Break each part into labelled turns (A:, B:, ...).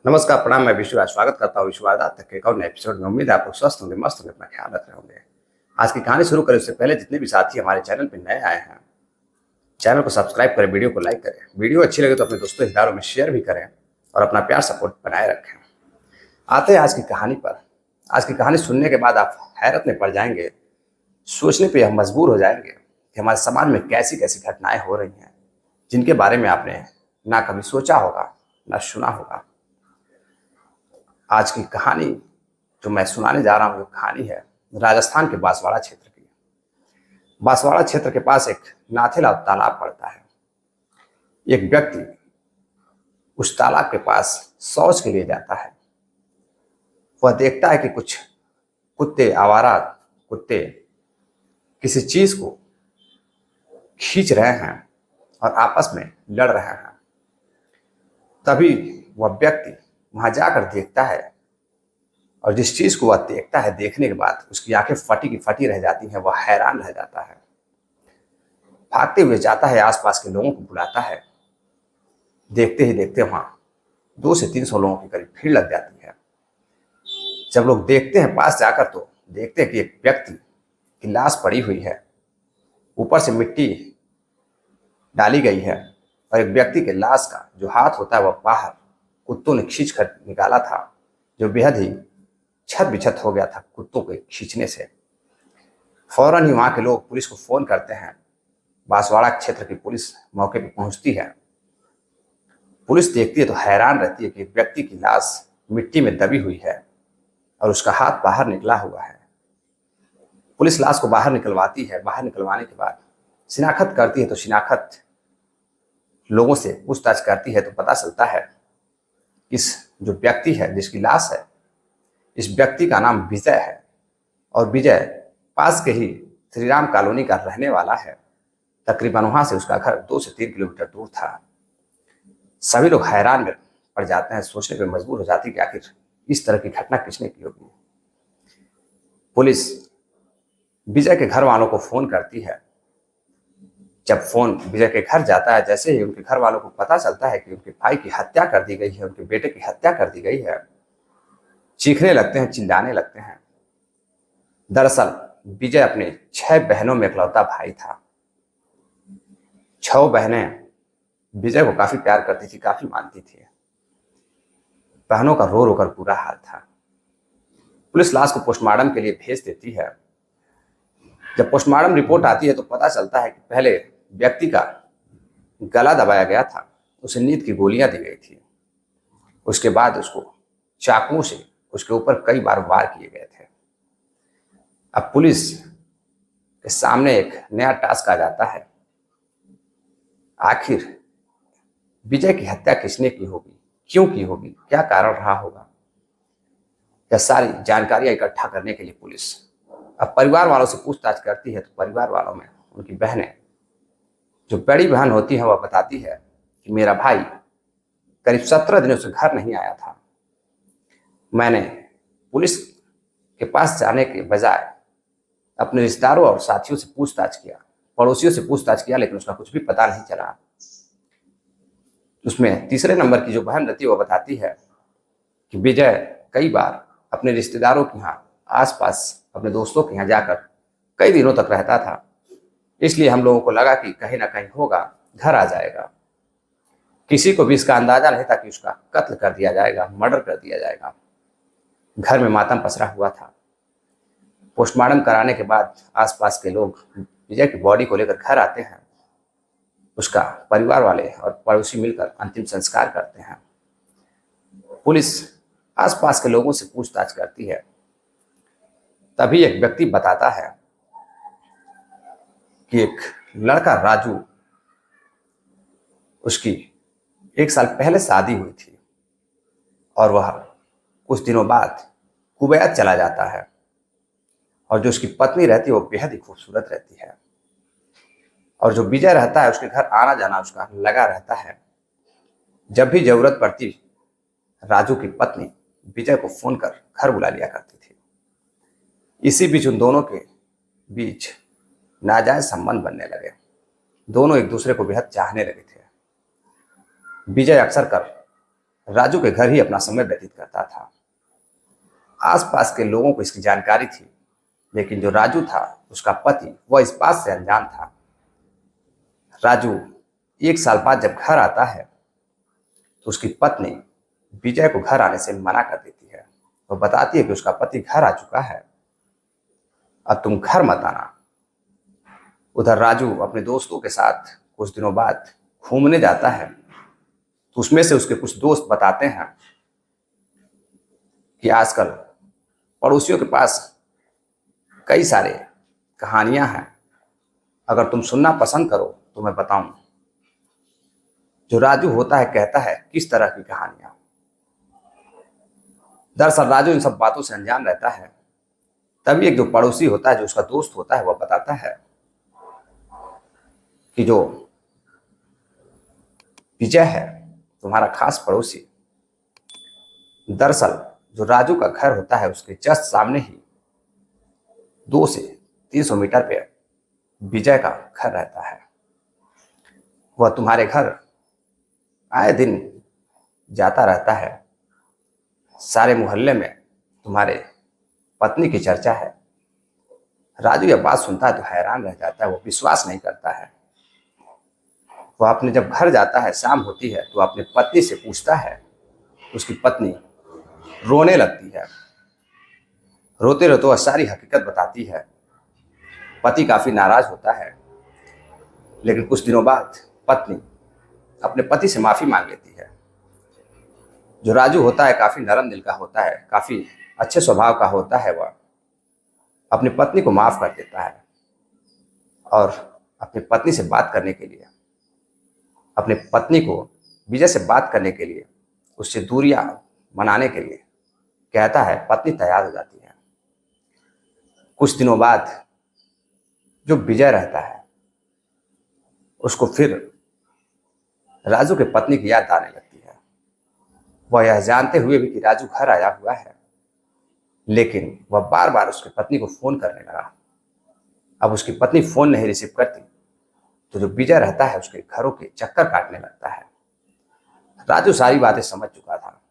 A: नमस्कार, प्रणाम। मैं विश्वास स्वागत करता हूँ विश्वास तक के एक और नए एपिसोड में। उम्मीद है आप लोग स्वस्थ होंगे, मस्त होंगे, अपना ख्याल रख रहे होंगे। आज की कहानी शुरू करें उससे पहले जितने भी साथी हमारे चैनल पर नए आए हैं, चैनल को सब्सक्राइब करें, वीडियो को लाइक करें, वीडियो अच्छी लगे तो अपने दोस्तों रिश्तेदारों में शेयर भी करें और अपना प्यार सपोर्ट बनाए रखें। आते हैं आज की कहानी पर। आज की कहानी सुनने के बाद आप हैरत में पड़ जाएंगे, सोचने पर हम मजबूर हो जाएंगे कि हमारे समाज में कैसी कैसी घटनाएं हो रही हैं जिनके बारे में आपने ना कभी सोचा होगा ना सुना होगा। आज की कहानी जो मैं सुनाने जा रहा हूँ वो कहानी है राजस्थान के बांसवाड़ा क्षेत्र की। बांसवाड़ा क्षेत्र के पास एक नाथेला तालाब पड़ता है। एक व्यक्ति उस तालाब के पास शौच के लिए जाता है। वह देखता है कि कुछ कुत्ते, आवारा कुत्ते किसी चीज को खींच रहे हैं और आपस में लड़ रहे हैं। तभी वह व्यक्ति वहां जाकर देखता है और जिस चीज को वह देखता है, देखने के बाद उसकी आंखें फटी की फटी रह जाती हैं। वह हैरान रह जाता है, भागते हुए जाता है, आसपास के लोगों को बुलाता है। देखते ही देखते वहां 200 से 300 लोगों की करीब भीड़ लग जाती है। जब लोग देखते हैं पास जाकर तो देखते हैं कि एक व्यक्ति की लाश पड़ी हुई है, ऊपर से मिट्टी डाली गई है और एक व्यक्ति के लाश का जो हाथ होता है वह बाहर कुत्तों ने खींच कर निकाला था, जो बेहद ही छत बिछत हो गया था कुत्तों के खींचने से। फौरन ही वहां के लोग पुलिस को फोन करते हैं। बांसवाड़ा क्षेत्र की पुलिस मौके पर पहुंचती है। पुलिस देखती है तो हैरान रहती है कि एक व्यक्ति की लाश मिट्टी में दबी हुई है और उसका हाथ बाहर निकला हुआ है। पुलिस लाश को बाहर निकलवाती है। बाहर निकलवाने के बाद शिनाख्त करती है तो शिनाख्त लोगों से पूछताछ करती है तो पता चलता है इस जो व्यक्ति है जिसकी लाश है, इस व्यक्ति का नाम विजय है और विजय पास के ही श्री राम कॉलोनी का रहने वाला है। तकरीबन वहां से उसका घर 2 से 3 किलोमीटर दूर था। सभी लोग हैरान में पड़ जाते हैं, सोचने पर मजबूर हो जाती कि आखिर इस तरह की घटना किसने की होगी। पुलिस विजय के घर वालों को फोन करती है। जब फोन विजय के घर जाता है, जैसे ही उनके घर वालों को पता चलता है कि उनके भाई की हत्या कर दी गई है, उनके बेटे की हत्या कर दी गई है, चीखने लगते हैं, चिल्लाने लगते हैं। दरअसल विजय अपने 6 बहनों में इकलौता भाई था। 6 बहनें विजय को काफी प्यार करती थी, काफी मानती थी। बहनों का रो रो कर बुरा हाल था। पुलिस लाश को पोस्टमार्टम के लिए भेज देती है। जब पोस्टमार्टम रिपोर्ट आती है तो पता चलता है कि पहले व्यक्ति का गला दबाया गया था, उसे नींद की गोलियां दी गई थी। उसके बाद उसको चाकुओं से उसके ऊपर कई बार वार किए गए थे। अब पुलिस के सामने एक नया टास्क आ जाता है। आखिर विजय की हत्या किसने की होगी, क्यों की होगी, क्या कारण रहा होगा, यह सारी जानकारियां इकट्ठा करने के लिए पुलिस अब परिवार वालों से पूछताछ करती है। तो परिवार वालों में उनकी बहनें, जो बड़ी बहन होती है, वह बताती है कि मेरा भाई करीब 17 दिनों से घर नहीं आया था। मैंने पुलिस के पास जाने के बजाय अपने रिश्तेदारों और साथियों से पूछताछ किया, पड़ोसियों से पूछताछ किया, लेकिन उसका कुछ भी पता नहीं चला। उसमें तीसरे नंबर की जो बहन रहती है वह बताती है कि विजय कई बार अपने रिश्तेदारों के यहाँ, आसपास अपने दोस्तों के यहाँ जाकर कई दिनों तक रहता था। इसलिए हम लोगों को लगा कि कहीं ना कहीं होगा, घर आ जाएगा। किसी को भी इसका अंदाजा नहीं था कि उसका कत्ल कर दिया जाएगा, मर्डर कर दिया जाएगा। घर में मातम पसरा हुआ था। पोस्टमार्टम कराने के बाद आसपास के लोग विजय की बॉडी को लेकर घर आते हैं। उसका परिवार वाले और पड़ोसी मिलकर अंतिम संस्कार करते हैं। पुलिस आसपास के लोगों से पूछताछ करती है। तभी एक व्यक्ति बताता है कि एक लड़का राजू, उसकी 1 साल पहले शादी हुई थी और वह कुछ दिनों बाद कुवैत चला जाता है और जो उसकी पत्नी रहती है वो बेहद ही खूबसूरत रहती है और जो विजय रहता है उसके घर आना जाना उसका लगा रहता है। जब भी जरूरत पड़ती, राजू की पत्नी विजय को फोन कर घर बुला लिया करती थी। इसी बीच उन दोनों के बीच नाजायज संबंध बनने लगे। दोनों एक दूसरे को बेहद चाहने लगे थे। विजय अक्सर कर राजू के घर ही अपना समय व्यतीत करता था। आसपास के लोगों को इसकी जानकारी थी, लेकिन जो राजू था उसका पति वह इस बात से अनजान था। राजू 1 साल बाद जब घर आता है तो उसकी पत्नी विजय को घर आने से मना कर देती है। वह बताती है कि उसका पति घर आ चुका है, अब तुम घर मत आना। उधर राजू अपने दोस्तों के साथ कुछ दिनों बाद घूमने जाता है तो उसमें से उसके कुछ दोस्त बताते हैं कि आजकल पड़ोसियों के पास कई सारे कहानियां हैं, अगर तुम सुनना पसंद करो तो मैं बताऊं। जो राजू होता है कहता है किस तरह की कहानियां। दरअसल राजू इन सब बातों से अनजान रहता है। तभी एक जो पड़ोसी होता है, जो उसका दोस्त होता है, वह बताता है कि जो विजय है तुम्हारा खास पड़ोसी, दरअसल जो राजू का घर होता है उसके जस्ट सामने ही 2 से 300 मीटर पे विजय का घर रहता है। वह तुम्हारे घर आए दिन जाता रहता है। सारे मोहल्ले में तुम्हारे पत्नी की चर्चा है। राजू यह बात सुनता है तो हैरान रह जाता है, वो विश्वास नहीं करता है। वह अपने जब घर जाता है, शाम होती है, तो अपनी पत्नी से पूछता है। उसकी पत्नी रोने लगती है। रोते रोते वह सारी हकीकत बताती है। पति काफी नाराज होता है, लेकिन कुछ दिनों बाद पत्नी अपने पति से माफी मांग लेती है। जो राजू होता है काफी नरम दिल का होता है, काफी अच्छे स्वभाव का होता है। वह अपनी पत्नी को माफ कर देता है और अपनी पत्नी से बात करने के लिए, अपनी पत्नी को विजय से बात करने के लिए, उससे दूरियां मनाने के लिए कहता है। पत्नी तैयार हो जाती है। कुछ दिनों बाद जो विजय रहता है उसको फिर राजू के पत्नी की याद आने लगती है। वह यह जानते हुए भी कि राजू घर आया हुआ है, लेकिन वह बार बार उसकी पत्नी को फोन करने लगा। अब उसकी पत्नी फोन नहीं रिसीव करती तो जो विजय रहता है उसके घरों के चक्कर काटने लगता है। राजू सारी बातें समझ चुका था।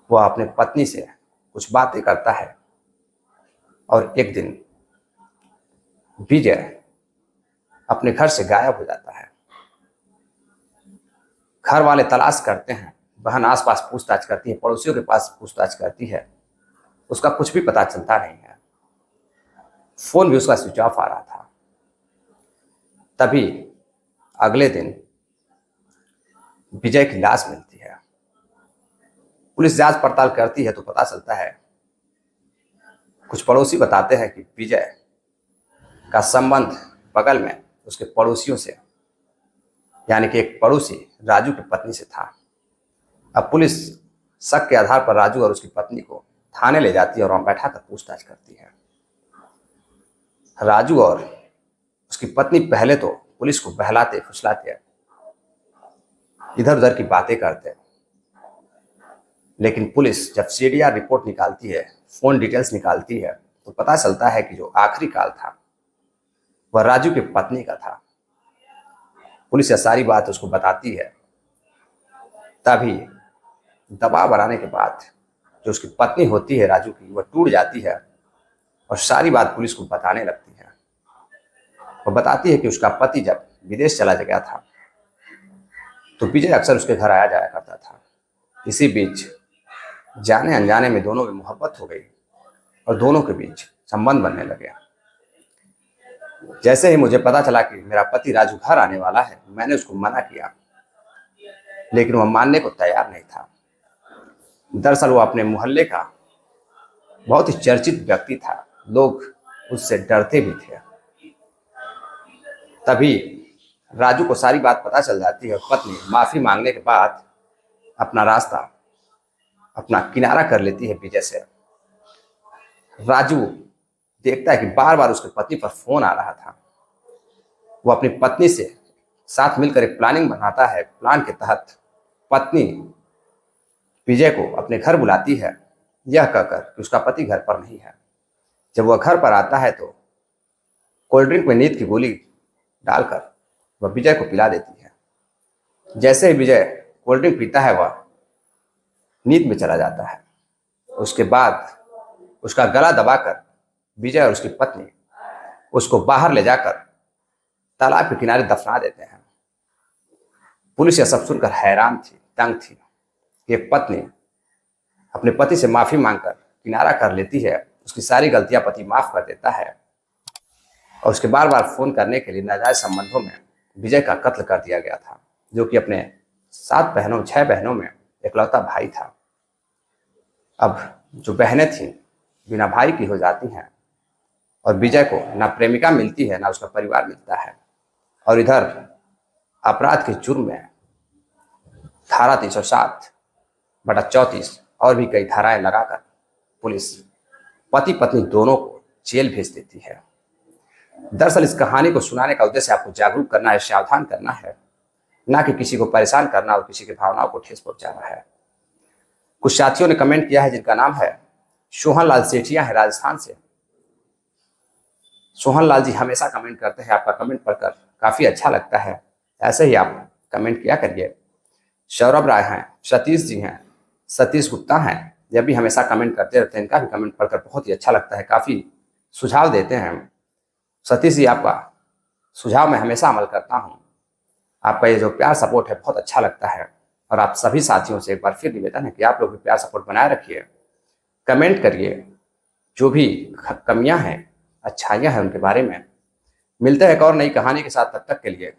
A: वह अपने पत्नी से कुछ बातें करता है और एक दिन विजय अपने घर से गायब हो जाता है। घर वाले तलाश करते हैं, बहन आसपास पूछताछ करती है, पड़ोसियों के पास पूछताछ करती है, उसका कुछ भी पता चलता नहीं है। फोन भी उसका स्विच ऑफ आ रहा था। तभी अगले दिन विजय की लाश मिलती है। पुलिस जांच पड़ताल करती है तो पता चलता है, कुछ पड़ोसी बताते हैं कि विजय का संबंध बगल में उसके पड़ोसियों से, यानी कि एक पड़ोसी राजू की पत्नी से था। अब पुलिस शक के आधार पर राजू और उसकी पत्नी को थाने ले जाती है और वहां बैठा कर पूछताछ करती है। राजू और उसकी पत्नी पहले तो पुलिस को बहलाते फुसलाते, इधर उधर की बातें करते, लेकिन पुलिस जब सीडीआर रिपोर्ट निकालती है, फोन डिटेल्स निकालती है, तो पता चलता है कि जो आखिरी कॉल था वह राजू की पत्नी का था। पुलिस यह सारी बात उसको बताती है। तभी दबाव बनाने के बाद जो उसकी पत्नी होती है राजू की, वह टूट जाती है और सारी बात पुलिस को बताने लगती है। वह बताती है कि उसका पति जब विदेश चला गया था तो विजय अक्सर उसके घर आया जाया करता था। इसी बीच जाने अनजाने में दोनों में मोहब्बत हो गई और दोनों के बीच संबंध बनने लगे। जैसे ही मुझे पता चला कि मेरा पति राजू घर आने वाला है, मैंने उसको मना किया, लेकिन वह मानने को तैयार नहीं था। दरअसल वो अपने मोहल्ले का बहुत ही चर्चित व्यक्ति था, लोग उससे डरते भी थे। तभी राजू को सारी बात पता चल जाती है और पत्नी माफी मांगने के बाद अपना रास्ता, अपना किनारा कर लेती है विजय से। राजू देखता है कि बार बार उसकी पत्नी पर फोन आ रहा था। वो अपनी पत्नी से साथ मिलकर एक प्लानिंग बनाता है। प्लान के तहत पत्नी विजय को अपने घर बुलाती है, यह कहकर कि उसका पति घर पर नहीं है। जब वह घर पर आता है तो कोल्ड ड्रिंक में नींद की गोली डालकर वह विजय को पिला देती है। जैसे ही विजय कोल्ड ड्रिंक पीता है, वह नींद में चला जाता है। उसके बाद उसका गला दबाकर विजय और उसकी पत्नी उसको बाहर ले जाकर तालाब के किनारे दफना देते हैं। पुलिस यह सब सुनकर हैरान थी, तंग थी कि एक पत्नी अपने पति से माफी मांगकर किनारा कर लेती है, उसकी सारी गलतियां पति माफ कर देता है और उसके बार बार फोन करने के लिए नाजायज संबंधों में विजय का कत्ल कर दिया गया था, जो कि अपने 6 बहनों में इकलौता भाई था। अब जो बहनें थीं बिना भाई की हो जाती हैं और विजय को ना प्रेमिका मिलती है ना उसका परिवार मिलता है। और इधर अपराध के जुर्म में धारा 307/34 और भी कई धाराएं लगाकर पुलिस पति पत्नी दोनों को जेल भेज देती है। दरअसल इस कहानी को सुनाने का उद्देश्य आपको जागरूक करना है, सावधान करना है, ना कि किसी को परेशान करना और किसी की भावनाओं को ठेस पहुंचाना है। कुछ साथियों ने कमेंट किया है जिनका नाम है सोहन लाल सेठिया है राजस्थान से। सोहन लाल जी हमेशा कमेंट करते हैं, आपका कमेंट पढ़कर काफी अच्छा लगता है, ऐसे ही आप कमेंट किया करिए। सौरभ राय हैं, सतीश जी हैं, सतीश गुप्ता हैं, यह भी हमेशा कमेंट करते रहते हैं, इनका भी कमेंट पढ़कर बहुत ही अच्छा लगता है, काफी सुझाव देते हैं। सतीश जी आपका सुझाव मैं हमेशा अमल करता हूँ, आपका ये जो प्यार सपोर्ट है बहुत अच्छा लगता है। और आप सभी साथियों से एक बार फिर निवेदन है कि आप लोग भी प्यार सपोर्ट बनाए रखिए, कमेंट करिए, जो भी कमियां हैं अच्छाइयां हैं उनके बारे में। मिलते हैं एक और नई कहानी के साथ, तब तक के लिए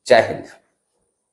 A: जय हिंद।